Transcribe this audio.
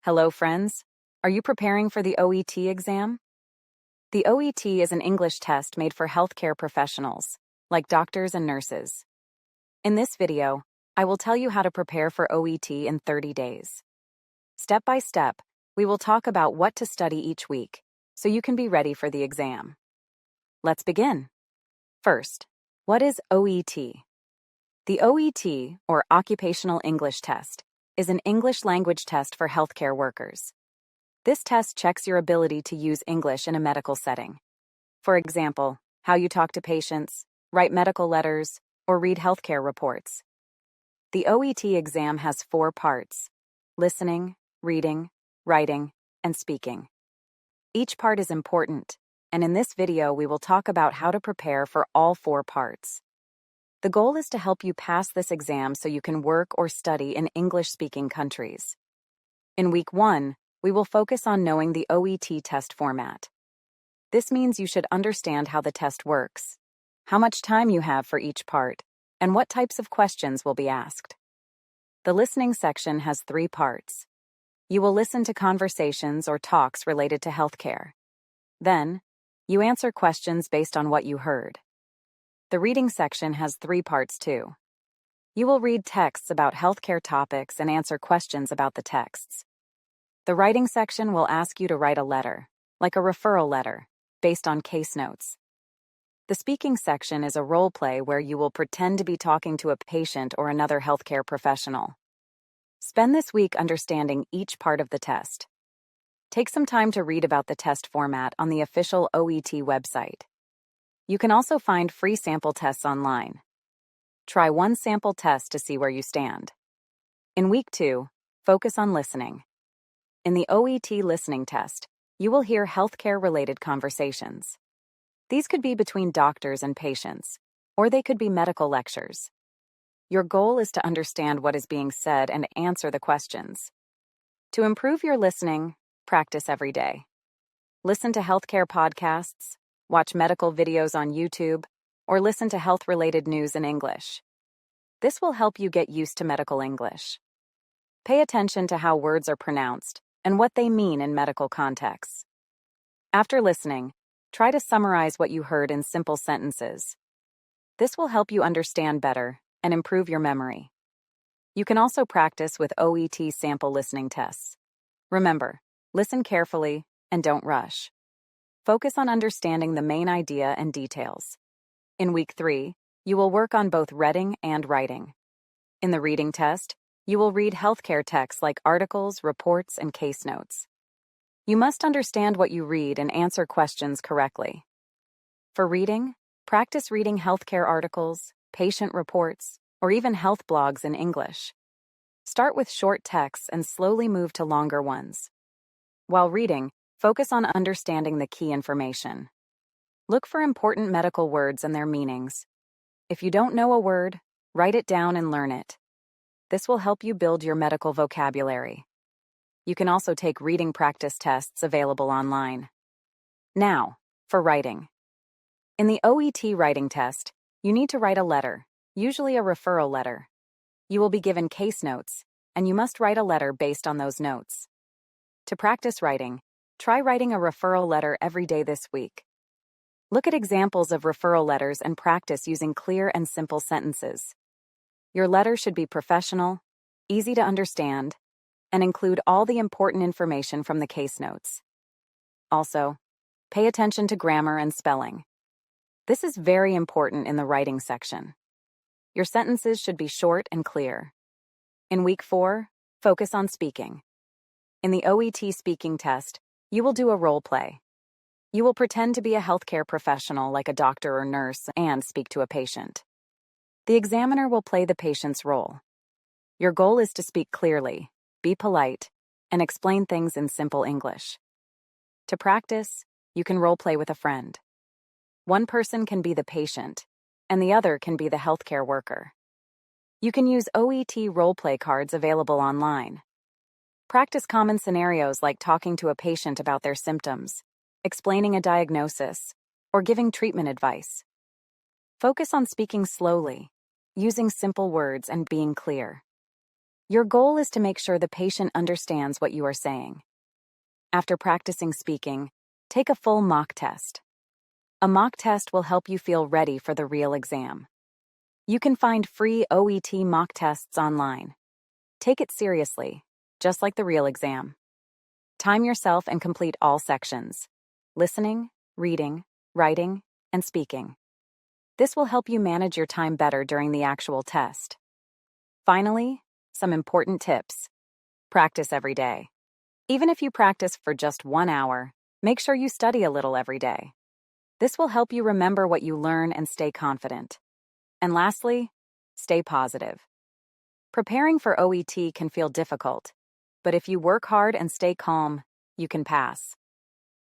Hello, friends. Are you preparing for the OET exam? The OET is an English test made for healthcare professionals, like doctors and nurses. In this video, I will tell you how to prepare for OET in 30 days. Step by step, we will talk about what to study each week, so you can be ready for the exam. Let's begin. First, what is OET? The OET, or Occupational English Test, is an English language test for healthcare workers. This test checks your ability to use English in a medical setting. For example, how you talk to patients, write medical letters, or read healthcare reports. The OET exam has 4 parts: listening, reading, writing, and speaking. Each part is important, and in this video we will talk about how to prepare for all 4 parts. The goal is to help you pass this exam so you can work or study in English-speaking countries. In Week 1, we will focus on knowing the OET test format. This means you should understand how the test works, how much time you have for each part, and what types of questions will be asked. The listening section has 3 parts. You will listen to conversations or talks related to healthcare. Then, you answer questions based on what you heard. The reading section has 3 parts too. You will read texts about healthcare topics and answer questions about the texts. The writing section will ask you to write a letter, like a referral letter, based on case notes. The speaking section is a role play where you will pretend to be talking to a patient or another healthcare professional. Spend this week understanding each part of the test. Take some time to read about the test format on the official OET website. You can also find free sample tests online. Try one sample test to see where you stand. In Week 2, focus on listening. In the OET listening test, you will hear healthcare-related conversations. These could be between doctors and patients, or they could be medical lectures. Your goal is to understand what is being said and answer the questions. To improve your listening, practice every day. Listen to healthcare podcasts, watch medical videos on YouTube, or listen to health-related news in English. This will help you get used to medical English. Pay attention to how words are pronounced and what they mean in medical contexts. After listening, try to summarize what you heard in simple sentences. This will help you understand better and improve your memory. You can also practice with OET sample listening tests. Remember, listen carefully and don't rush. Focus on understanding the main idea and details. In Week 3, you will work on both reading and writing. In the reading test, you will read healthcare texts like articles, reports, and case notes. You must understand what you read and answer questions correctly. For reading, practice reading healthcare articles, patient reports, or even health blogs in English. Start with short texts and slowly move to longer ones. While reading, focus on understanding the key information. Look for important medical words and their meanings. If you don't know a word, write it down and learn it. This will help you build your medical vocabulary. You can also take reading practice tests available online. Now, for writing. In the OET writing test, you need to write a letter, usually a referral letter. You will be given case notes, and you must write a letter based on those notes. To practice writing, try writing a referral letter every day this week. Look at examples of referral letters and practice using clear and simple sentences. Your letter should be professional, easy to understand, and include all the important information from the case notes. Also, pay attention to grammar and spelling. This is very important in the writing section. Your sentences should be short and clear. In Week 4, focus on speaking. In the OET speaking test, you will do a role play. You will pretend to be a healthcare professional like a doctor or nurse and speak to a patient. The examiner will play the patient's role. Your goal is to speak clearly, be polite, and explain things in simple English. To practice, you can role play with a friend. One person can be the patient, and the other can be the healthcare worker. You can use OET role play cards available online. Practice common scenarios like talking to a patient about their symptoms, explaining a diagnosis, or giving treatment advice. Focus on speaking slowly, using simple words, and being clear. Your goal is to make sure the patient understands what you are saying. After practicing speaking, take a full mock test. A mock test will help you feel ready for the real exam. You can find free OET mock tests online. Take it seriously, just like the real exam. Time yourself and complete all sections: listening, reading, writing, and speaking. This will help you manage your time better during the actual test. Finally, some important tips. Practice every day. Even if you practice for just 1 hour, make sure you study a little every day. This will help you remember what you learn and stay confident. And lastly, stay positive. Preparing for OET can feel difficult, but if you work hard and stay calm, you can pass.